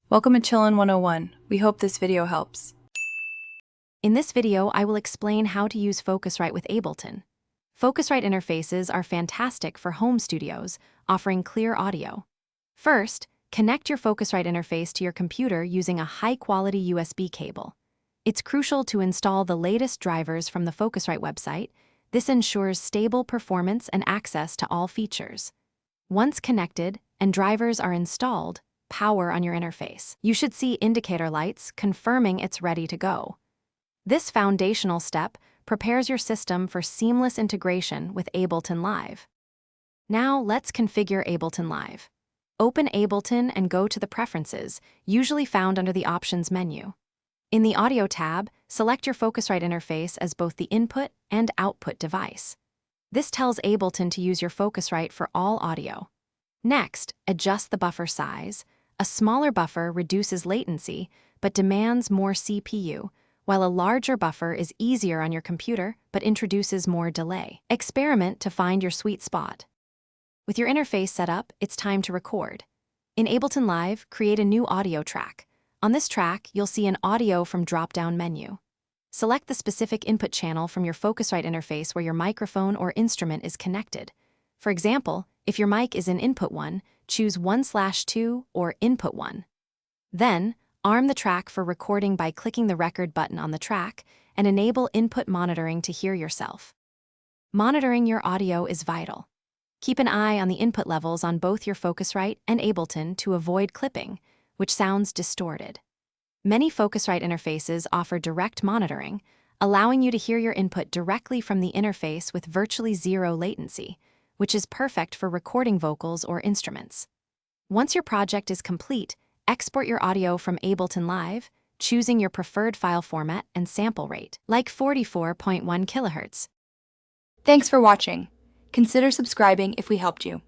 Welcome to Chillin' 101. We hope this video helps. In this video, I will explain how to use Focusrite with Ableton. Focusrite interfaces are fantastic for home studios, offering clear audio. First, connect your Focusrite interface to your computer using a high-quality USB cable. It's crucial to install the latest drivers from the Focusrite website. This ensures stable performance and access to all features. Once connected and drivers are installed, power on your interface. You should see indicator lights confirming it's ready to go. This foundational step prepares your system for seamless integration with Ableton Live. Now let's configure Ableton Live. Open Ableton and go to the Preferences, usually found under the Options menu. In the Audio tab, select your Focusrite interface as both the input and output device. This tells Ableton to use your Focusrite for all audio. Next, adjust the buffer size. A smaller buffer reduces latency, but demands more CPU, while a larger buffer is easier on your computer, but introduces more delay. Experiment to find your sweet spot. With your interface set up, it's time to record. In Ableton Live, create a new audio track. On this track, you'll see an Audio from drop-down menu. Select the specific input channel from your Focusrite interface where your microphone or instrument is connected. For example, if your mic is in Input 1, choose 1/2 or Input 1. Then, arm the track for recording by clicking the record button on the track and enable input monitoring to hear yourself. Monitoring your audio is vital. Keep an eye on the input levels on both your Focusrite and Ableton to avoid clipping, which sounds distorted. Many Focusrite interfaces offer direct monitoring, allowing you to hear your input directly from the interface with virtually zero latency, which is perfect for recording vocals or instruments. Once your project is complete, export your audio from Ableton Live, choosing your preferred file format and sample rate, like 44.1 kHz. Thanks for watching. Consider subscribing if we helped you.